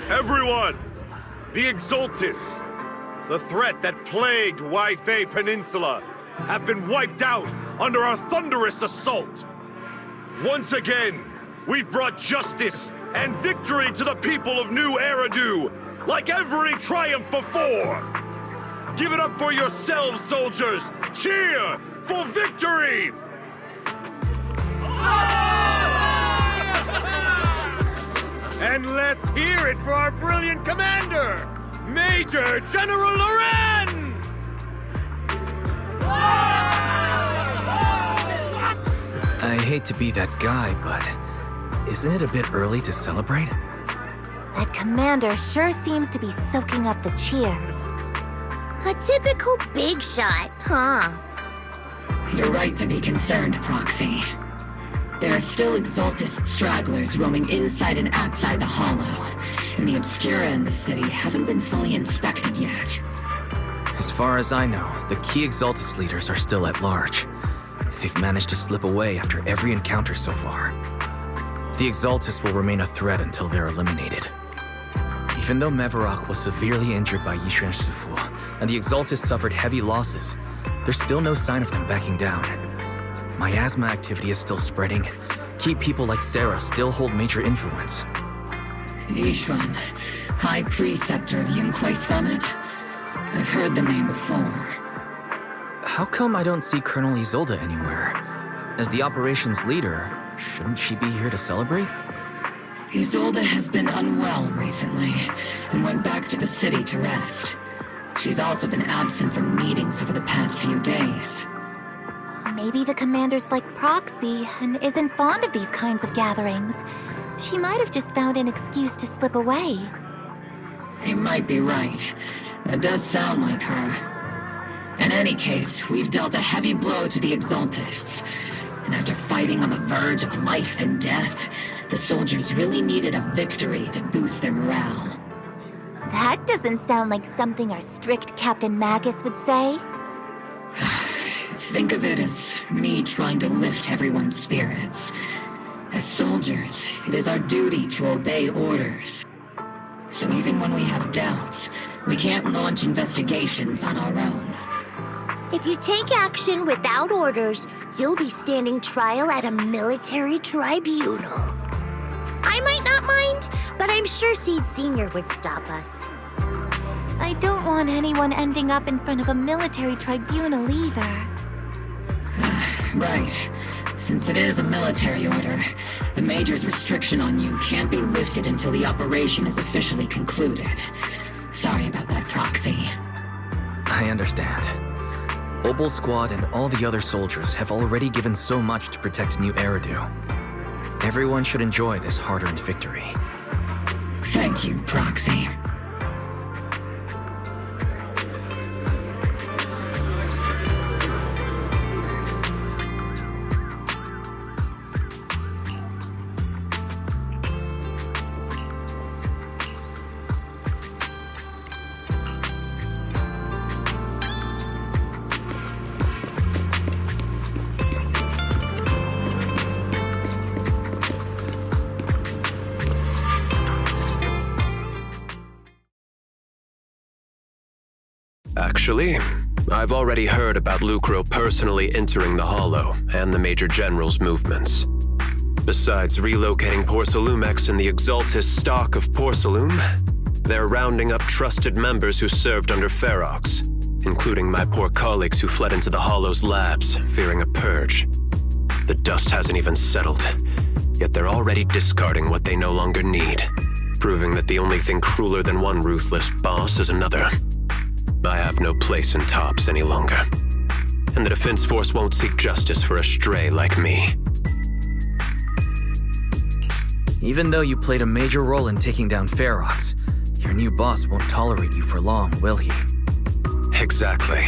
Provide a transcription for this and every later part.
Everyone! The Exaltists, the threat that plagued Waifei Peninsula, have been wiped out under our thunderous assault. Once again, we've brought justice and victory to the people of New Eridu, like every triumph before! Give it up for yourselves, soldiers! Cheer for victory! And let's hear it for our brilliant commander, Major General Lorenz! I hate to be that guy, but isn't it a bit early to celebrate? That commander sure seems to be soaking up the cheers. A typical big shot, huh? You're right to be concerned, Proxy. There are still Exaltist stragglers roaming inside and outside the Hollow, and the Obscura in the city haven't been fully inspected yet. As far as I know, the key Exaltist leaders are still at large. They've managed to slip away after every encounter so far. The Exaltists will remain a threat until they're eliminated. Even though Mevarok was severely injured by Yishuan Shifu, and the Exaltists suffered heavy losses, there's still no sign of them backing down. Miasma activity is still spreading. Key people like Sarah still hold major influence. Yishuan, High Preceptor of Yunkui Summit? I've heard the name before. How come I don't see Colonel Isolde anywhere? As the operations leader, shouldn't she be here to celebrate? Isolde has been unwell recently, and went back to the city to rest. She's also been absent from meetings over the past few days. Maybe the commander's like Proxy and isn't fond of these kinds of gatherings. She might have just found an excuse to slip away. You might be right. That does sound like her. In any case, we've dealt a heavy blow to the Exaltists. And after fighting on the verge of life and death, the soldiers really needed a victory to boost their morale. That doesn't sound like something our strict Captain Magus would say. Think of it as me trying to lift everyone's spirits. As soldiers, it is our duty to obey orders. So even when we have doubts, we can't launch investigations on our own. If you take action without orders, you'll be standing trial at a military tribunal. I might not mind, but I'm sure Seed Sr. would stop us. I don't want anyone ending up in front of a military tribunal either. Right. Since it is a military order, the Major's restriction on you can't be lifted until the operation is officially concluded. Sorry about that, Proxy. I understand. Obol Squad and all the other soldiers have already given so much to protect New Eridu. Everyone should enjoy this hard-earned victory. Thank you, Proxy. Actually, I've already heard about Lucro personally entering the Hollow and the Major General's movements. Besides relocating Porcelumex and the Exaltis stock of Porcelume, they're rounding up trusted members who served under Ferox, including my poor colleagues who fled into the Hollow's labs, fearing a purge. The dust hasn't even settled, yet they're already discarding what they no longer need, proving that the only thing crueler than one ruthless boss is another. I have no place in Tops any longer, and the Defense Force won't seek justice for a stray like me. Even though you played a major role in taking down Ferox, your new boss won't tolerate you for long, will he? Exactly.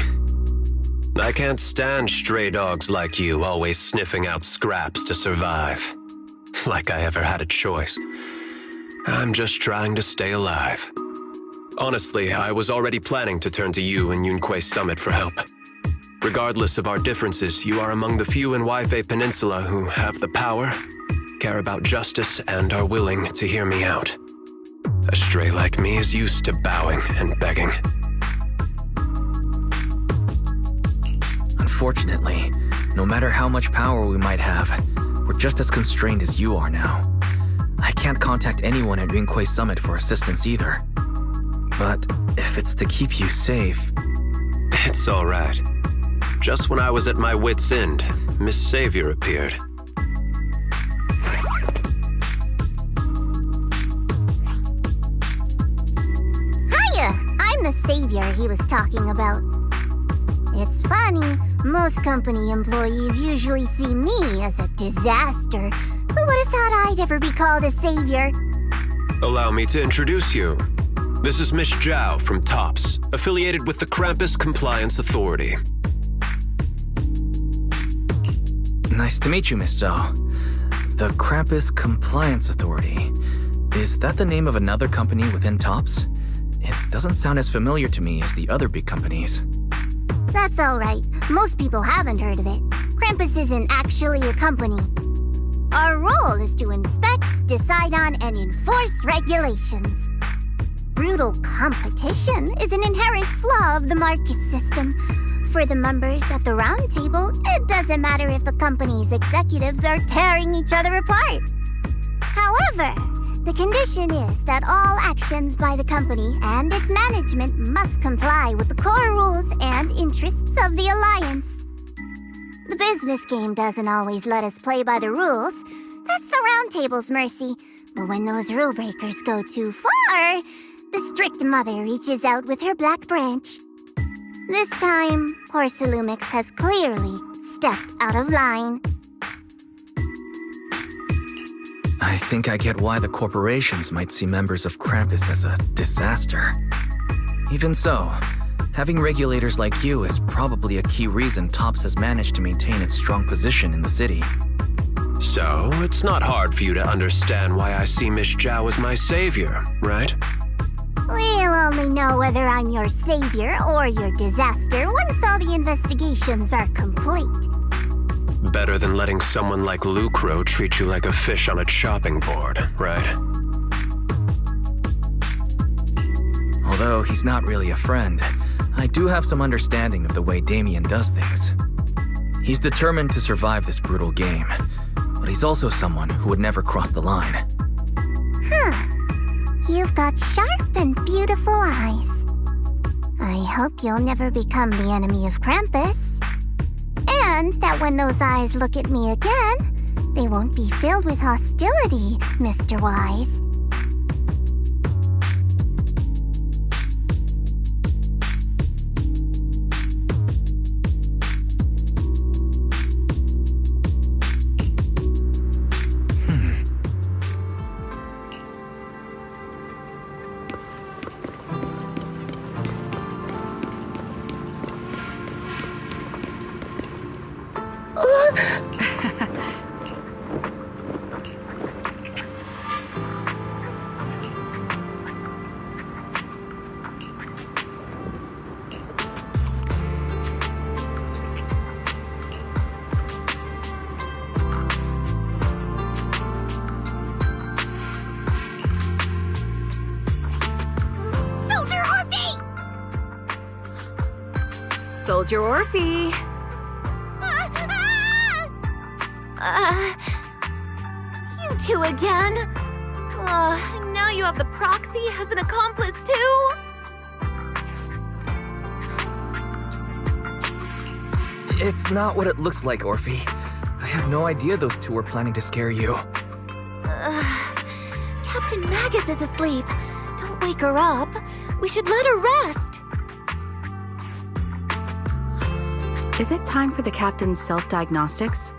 I can't stand stray dogs like you always sniffing out scraps to survive. Like I ever had a choice. I'm just trying to stay alive. Honestly, I was already planning to turn to you and Yunkui Summit for help. Regardless of our differences, you are among the few in Waifei Peninsula who have the power, care about justice, and are willing to hear me out. A stray like me is used to bowing and begging. Unfortunately, no matter how much power we might have, we're just as constrained as you are now. I can't contact anyone at Yunkui Summit for assistance either. But if it's to keep you safe... It's all right. Just when I was at my wit's end, Miss Savior appeared. Hiya! I'm the savior he was talking about. It's funny, most company employees usually see me as a disaster. Who would have thought I'd ever be called a savior? Allow me to introduce you. This is Miss Zhao from Tops, affiliated with the Krampus Compliance Authority. Nice to meet you, Miss Zhao. The Krampus Compliance Authority. Is that the name of another company within Tops? It doesn't sound as familiar to me as the other big companies. That's alright. Most people haven't heard of it. Krampus isn't actually a company. Our role is to inspect, decide on, and enforce regulations. Brutal competition is an inherent flaw of the market system. For the members at the round table, it doesn't matter if the company's executives are tearing each other apart. However, the condition is that all actions by the company and its management must comply with the core rules and interests of the Alliance. The business game doesn't always let us play by the rules. That's the round table's mercy. But when those rule breakers go too far, the strict mother reaches out with her black branch. This time, Porcelumix has clearly stepped out of line. I think I get why the corporations might see members of Krampus as a disaster. Even so, having regulators like you is probably a key reason Tops has managed to maintain its strong position in the city. So, it's not hard for you to understand why I see Miss Zhao as my savior, right? Well, You'll only know whether I'm your savior or your disaster once all the investigations are complete. Better than letting someone like Lucro treat you like a fish on a chopping board, right? Although he's not really a friend, I do have some understanding of the way Damien does things. He's determined to survive this brutal game, but he's also someone who would never cross the line. Huh. You've got sharp and beautiful eyes. I hope you'll never become the enemy of Krampus. And that when those eyes look at me again, they won't be filled with hostility, Mr. Wise. Soldier Orphie! You two again? Now you have the proxy as an accomplice too? It's not what it looks like, Orphie. I had no idea those two were planning to scare you. Captain Magus is asleep. Don't wake her up. We should let her rest. Is it time for the captain's self-diagnostics?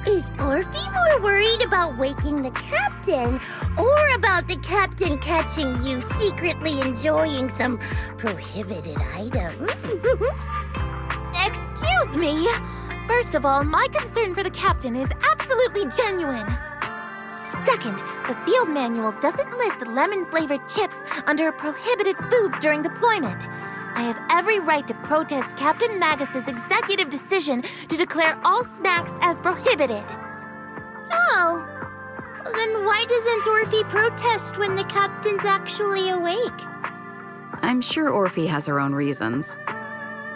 Is Orphie more worried about waking the captain or about the captain catching you secretly enjoying some prohibited items? Excuse me! First of all, my concern for the captain is absolutely genuine. Second, the field manual doesn't list lemon-flavored chips under prohibited foods during deployment. I have every right to protest Captain Magus's executive decision to declare all snacks as prohibited. Oh, then why doesn't Orphie protest when the captain's actually awake? I'm sure Orphie has her own reasons.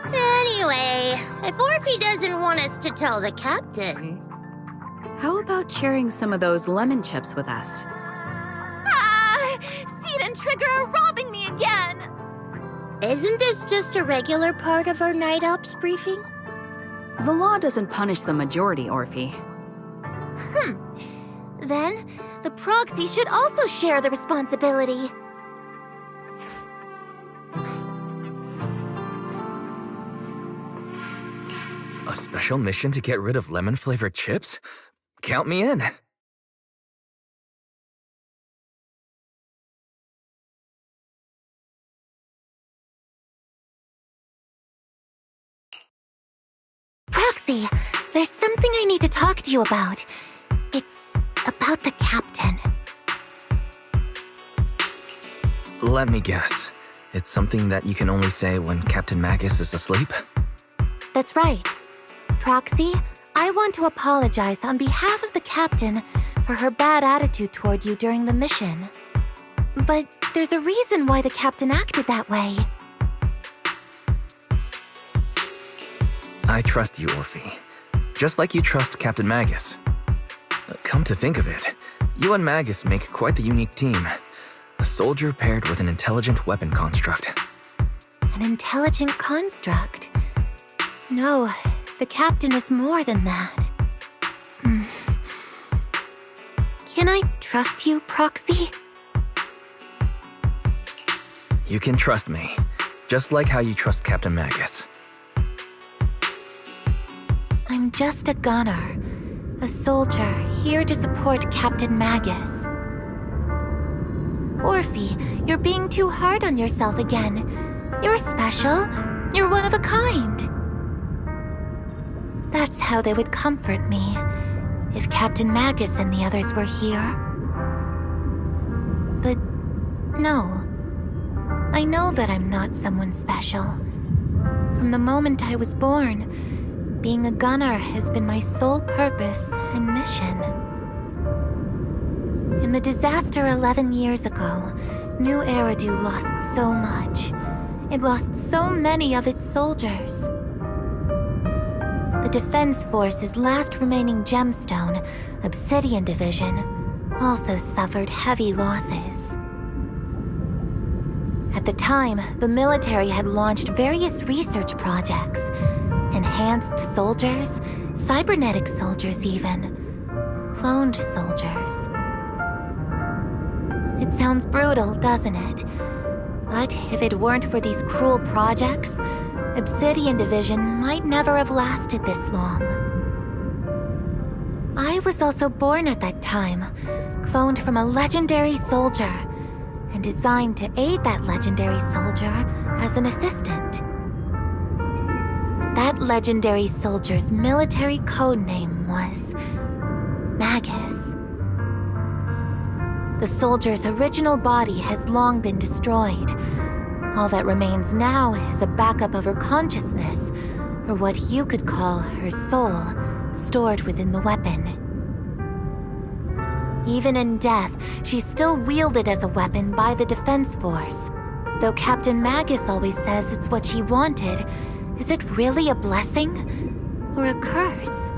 Anyway, if Orphie doesn't want us to tell the captain... How about sharing some of those lemon chips with us? Seed and Trigger are robbing me again! Isn't this just a regular part of our night ops briefing? The law doesn't punish the majority, Orphie. Then, the proxy should also share the responsibility. A special mission to get rid of lemon-flavored chips? Count me in. Proxy, there's something I need to talk to you about. It's about the captain. Let me guess. It's something that you can only say when Captain Magus is asleep? That's right. Proxy, I want to apologize on behalf of the captain for her bad attitude toward you during the mission. But there's a reason why the captain acted that way. I trust you, Orphie. Just like you trust Captain Magus. Come to think of it, you and Magus make quite the unique team. A soldier paired with an intelligent weapon construct. An intelligent construct? No, the captain is more than that. Can I trust you, Proxy? You can trust me, just like how you trust Captain Magus. I'm just a gunner, a soldier here to support Captain Magus. Orphie, you're being too hard on yourself again. You're special. You're one of a kind. That's how they would comfort me, if Captain Magus and the others were here. But No. I know that I'm not someone special. From the moment I was born, being a gunner has been my sole purpose and mission. In the disaster 11 years ago, New Eridu lost so much. It lost so many of its soldiers. The Defense Force's last remaining gemstone, Obsidian Division, also suffered heavy losses. At the time, the military had launched various research projects. Enhanced soldiers, cybernetic soldiers even. Cloned soldiers. It sounds brutal, doesn't it? But if it weren't for these cruel projects, Obsidian Division might never have lasted this long. I was also born at that time, cloned from a legendary soldier, and designed to aid that legendary soldier as an assistant. That legendary soldier's military codename was Magus. The soldier's original body has long been destroyed. All that remains now is a backup of her consciousness, or what you could call her soul, stored within the weapon. Even in death, she's still wielded as a weapon by the Defense Force. Though Captain Magus always says it's what she wanted, is it really a blessing or a curse?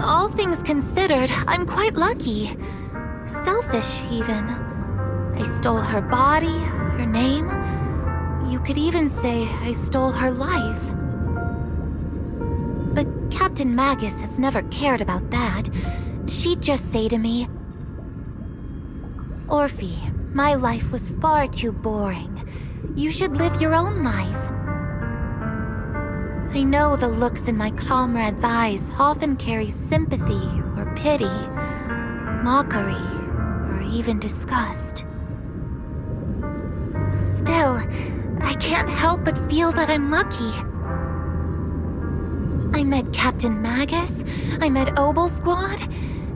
All things considered, I'm quite lucky. Selfish, even. I stole her body, her name. You could even say I stole her life. But Captain Magus has never cared about that. She'd just say to me, "Orphie, my life was far too boring. You should live your own life." I know the looks in my comrades' eyes often carry sympathy or pity, mockery, or even disgust. Still, I can't help but feel that I'm lucky. I met Captain Magus, I met Obol Squad,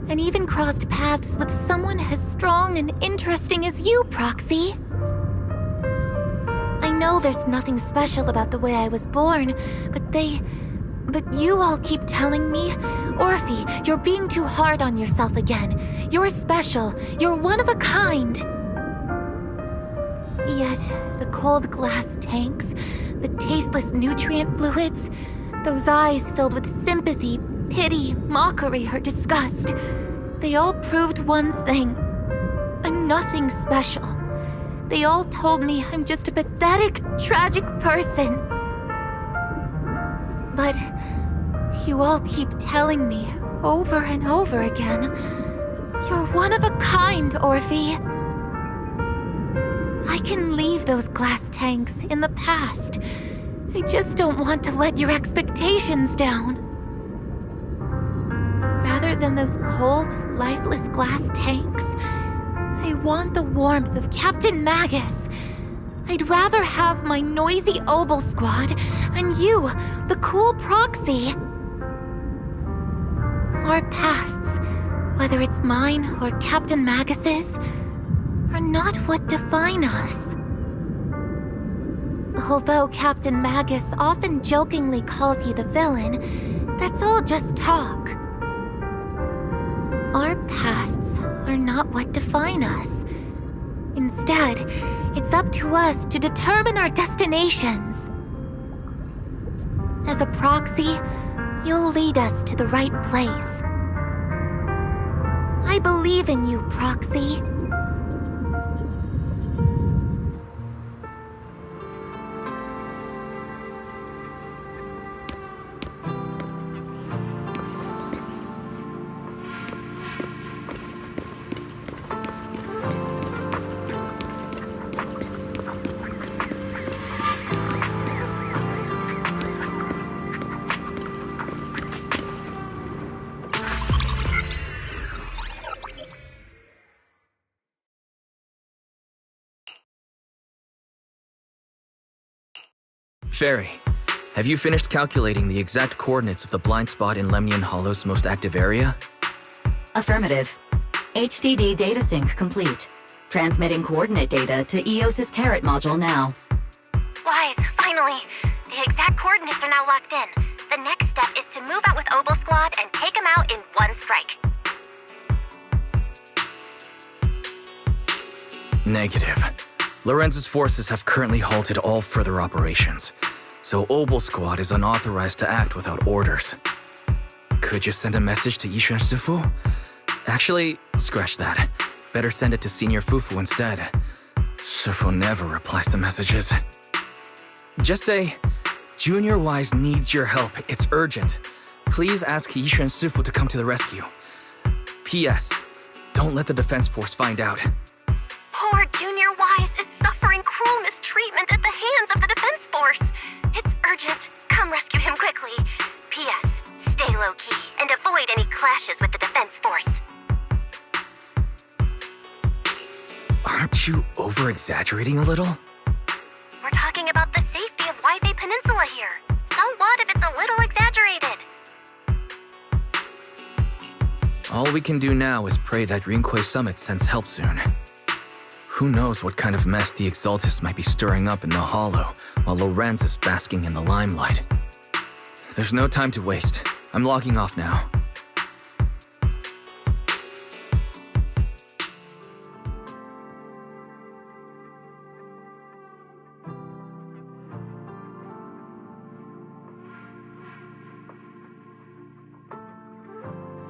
and even crossed paths with someone as strong and interesting as you, Proxy. I know there's nothing special about the way I was born, but you all keep telling me, "Orphie, you're being too hard on yourself again. You're special. You're one of a kind." Yet, the cold glass tanks, the tasteless nutrient fluids, those eyes filled with sympathy, pity, mockery, or disgust, they all proved one thing. I'm nothing special. They all told me I'm just a pathetic, tragic person. But you all keep telling me over and over again, "You're one of a kind, Orphie." I can leave those glass tanks in the past. I just don't want to let your expectations down. Rather than those cold, lifeless glass tanks, I want the warmth of Captain Magus. I'd rather have my noisy Obol Squad and you, the cool Proxy. Our pasts, whether it's mine or Captain Magus's, are not what define us. Although Captain Magus often jokingly calls you the villain, that's all just talk. Our pasts are not what define us. Instead, it's up to us to determine our destinations. As a Proxy, you'll lead us to the right place. I believe in you, Proxy. Fairy, have you finished calculating the exact coordinates of the blind spot in Lemnian Hollow's most active area? Affirmative. HDD data sync complete. Transmitting coordinate data to EOS's Carrot module now. Wise, finally! The exact coordinates are now locked in. The next step is to move out with Obol Squad and take them out in one strike. Negative. Lorenz's forces have currently halted all further operations, so Obol Squad is unauthorized to act without orders. Could you send a message to Yishuan Sufu? Actually, scratch that. Better send it to Senior Fufu instead. Sufu never replies to messages. Just say, Junior Wise needs your help. It's urgent. Please ask Yishuan Sufu to come to the rescue. P.S. Don't let the defense force find out. Poor Junior Wise is suffering cruel mistreatment at the hands of the defense force. It's urgent. Come rescue him quickly. P.S. Stay low-key and avoid any clashes with the defense force. Aren't you over-exaggerating a little? We're talking about the safety of Waifei Peninsula here. So what if it's a little exaggerated? All we can do now is pray that Yunkui Summit sends help soon. Who knows what kind of mess the Exaltists might be stirring up in the Hollow, while Lorenz is basking in the limelight. There's no time to waste. I'm logging off now.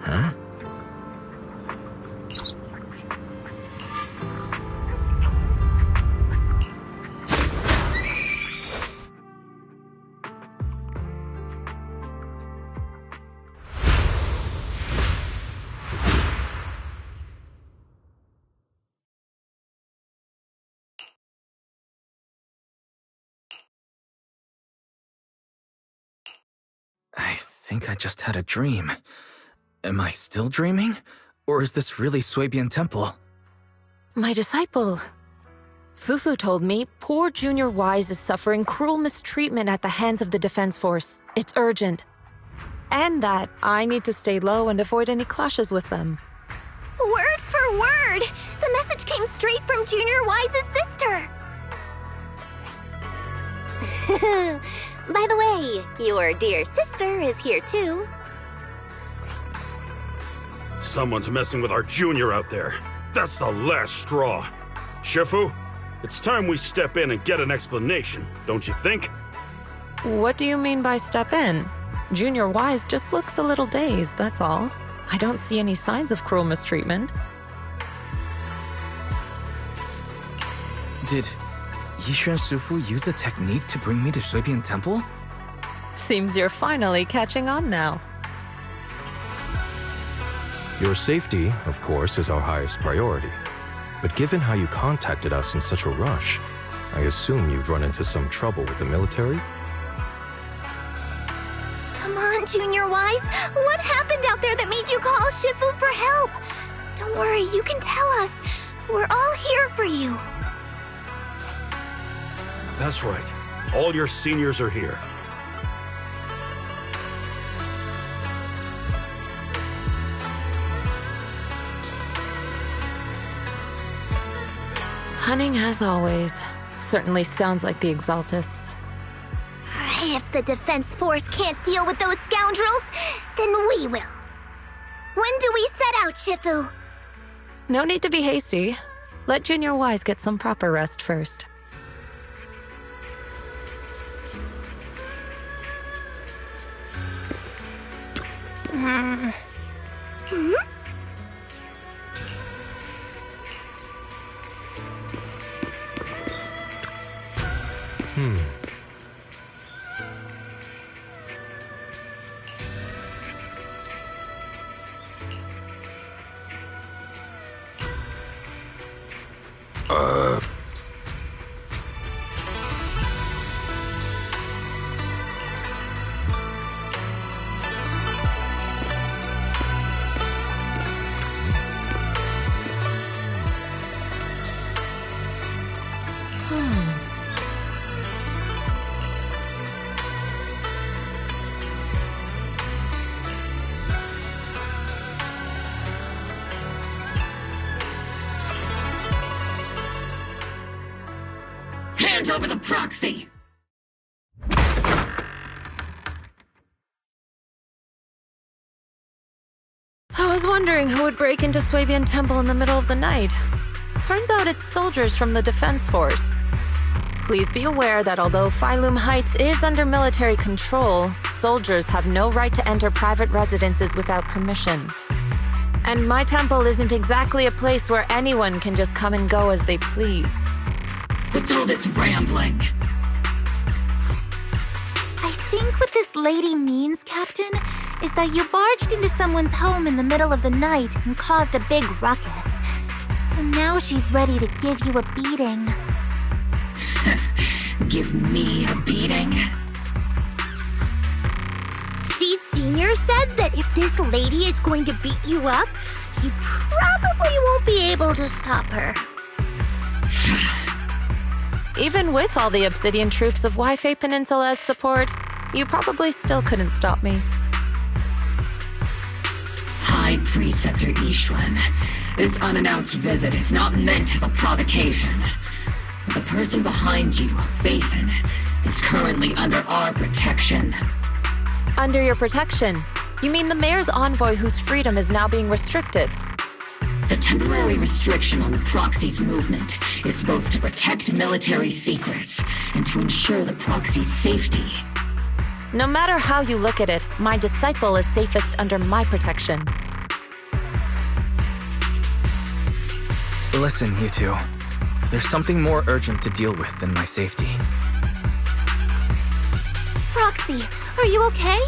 Huh? I think I just had a dream. Am I still dreaming? Or is this really Suibian Temple? My disciple. Fufu told me poor Junior Wise is suffering cruel mistreatment at the hands of the defense force. It's urgent. And that I need to stay low and avoid any clashes with them. Word for word! The message came straight from Junior Wise's sister! By the way, your dear sister is here too. Someone's messing with our junior out there. That's the last straw. Shifu, it's time we step in and get an explanation, don't you think? What do you mean by step in? Junior Wise just looks a little dazed, that's all. I don't see any signs of cruel mistreatment. Did Yishuan Sufu use a technique to bring me to Suibian Temple? Seems you're finally catching on now. Your safety, of course, is our highest priority. But given how you contacted us in such a rush, I assume you've run into some trouble with the military? Come on, Junior Wise. What happened out there that made you call Shifu for help? Don't worry, you can tell us. We're all here for you. That's right. All your seniors are here. Cunning as always. Certainly sounds like the Exaltists. If the defense force can't deal with those scoundrels, then we will. When do we set out, Shifu? No need to be hasty. Let Junior Wise get some proper rest first. sent over the proxy! I was wondering who would break into Swabian Temple in the middle of the night. Turns out it's soldiers from the Defense Force. Please be aware that although Phylum Heights is under military control, soldiers have no right to enter private residences without permission. And my temple isn't exactly a place where anyone can just come and go as they please. What's all this rambling? I think what this lady means, Captain, is that you barged into someone's home in the middle of the night and caused a big ruckus. And now she's ready to give you a beating. Give me a beating? See, Senior said that if this lady is going to beat you up, you probably won't be able to stop her. Even with all the Obsidian troops of Wi-Fi Peninsula as support, you probably still couldn't stop me. High Preceptor Ishwan, this unannounced visit is not meant as a provocation. The person behind you, Phaethon, is currently under our protection. Under your protection? You mean the mayor's envoy whose freedom is now being restricted? The temporary restriction on the proxy's movement is both to protect military secrets and to ensure the proxy's safety. No matter how you look at it, my disciple is safest under my protection. Listen, you two. There's something more urgent to deal with than my safety. Proxy, are you okay?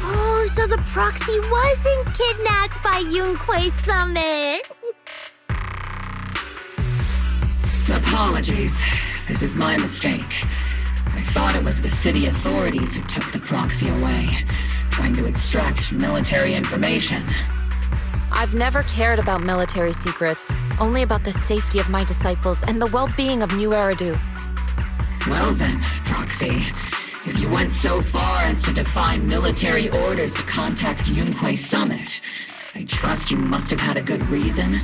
Oh, so the proxy wasn't kidnapped by Yunkui Summit. Apologies. This is my mistake. I thought it was the city authorities who took the proxy away, trying to extract military information. I've never cared about military secrets, only about the safety of my disciples and the well-being of New Eridu. Well then, Proxy, if you went so far as to defy military orders to contact Yunkui Summit, I trust you must have had a good reason.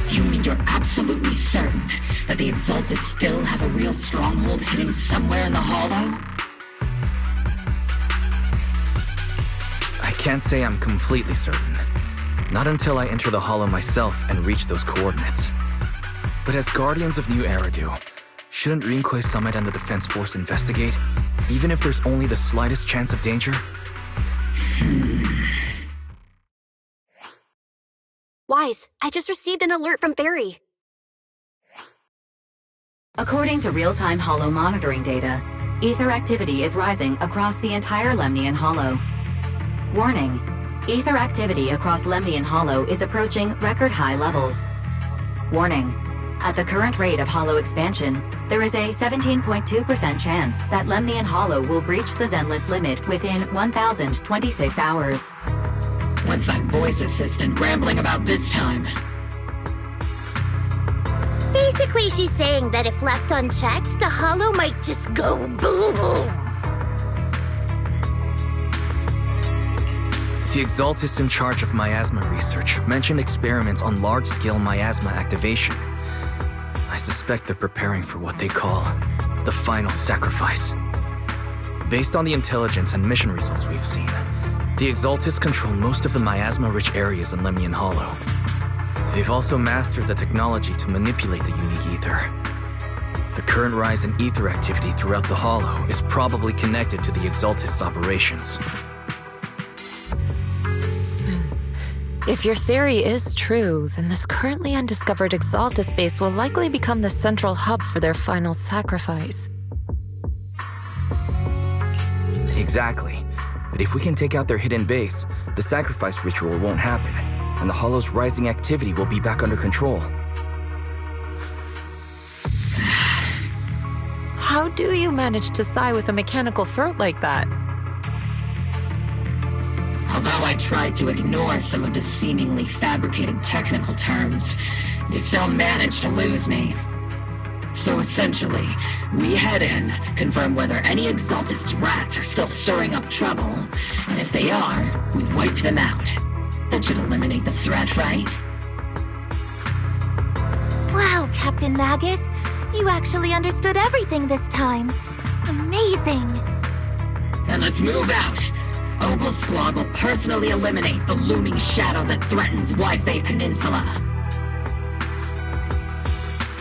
You mean you're absolutely certain that the Exaltists still have a real stronghold hidden somewhere in the Hollow? I can't say I'm completely certain. Not until I enter the Hollow myself and reach those coordinates. But as Guardians of New Eridu, shouldn't Yunkui Summit and the Defense Force investigate, even if there's only the slightest chance of danger? Wise, I just received an alert from Barry. According to real-time Hollow monitoring data, ether activity is rising across the entire Lemnian Hollow. Warning, ether activity across Lemnian Hollow is approaching record-high levels. Warning, at the current rate of Hollow expansion, there is a 17.2% chance that Lemnian Hollow will breach the Zenless limit within 1,026 hours. What's that voice assistant rambling about this time? Basically, she's saying that if left unchecked, the Hollow might just go boom. The Exaltists in charge of miasma research mentioned experiments on large-scale miasma activation. I suspect they're preparing for what they call the final sacrifice. Based on the intelligence and mission results we've seen, the Exaltists control most of the miasma-rich areas in Lemnian Hollow. They've also mastered the technology to manipulate the unique ether. The current rise in ether activity throughout the Hollow is probably connected to the Exaltists' operations. If your theory is true, then this currently undiscovered Exaltus base will likely become the central hub for their final sacrifice. Exactly. But if we can take out their hidden base, the sacrifice ritual won't happen, and the Hollow's rising activity will be back under control. How do you manage to sigh with a mechanical throat like that? Although I tried to ignore some of the seemingly fabricated technical terms, you still managed to lose me. So essentially, we head in, confirm whether any Exaltist rats are still stirring up trouble, and if they are, we wipe them out. That should eliminate the threat, right? Wow, Captain Magus. You actually understood everything this time. Amazing. And let's move out. Obol Squad will personally eliminate the looming shadow that threatens Wi-Fi Peninsula.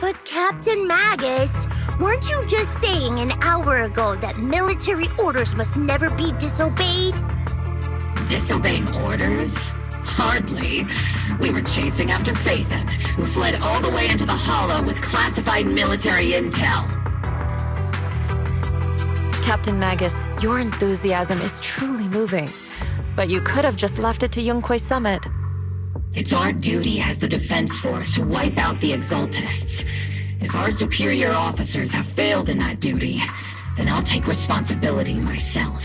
But Captain Magus, weren't you just saying an hour ago that military orders must never be disobeyed? Disobeying orders? Hardly. We were chasing after Phaethon, who fled all the way into the Hollow with classified military intel. Captain Magus, your enthusiasm is truly moving. But you could have just left it to Yunkui Summit. It's our duty as the Defense Force to wipe out the Exaltists. If our superior officers have failed in that duty, then I'll take responsibility myself.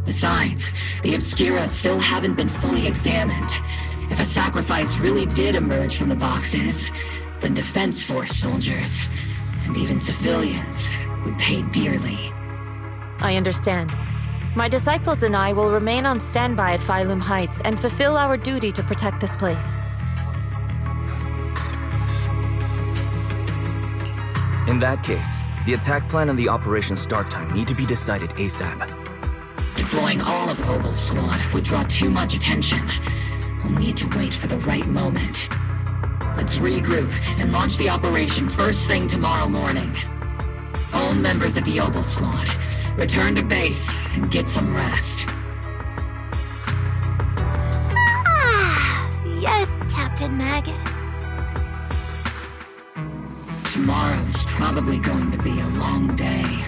Besides, the Obscura still haven't been fully examined. If a sacrifice really did emerge from the boxes, then Defense Force soldiers, and even civilians, would pay dearly. I understand. My disciples and I will remain on standby at Phylum Heights and fulfill our duty to protect this place. In that case, the attack plan and the operation start time need to be decided ASAP. Deploying all of Obol Squad would draw too much attention. We'll need to wait for the right moment. Let's regroup and launch the operation first thing tomorrow morning. All members of the Obol Squad, return to base and get some rest. Yes, Captain Magus. Tomorrow's probably going to be a long day.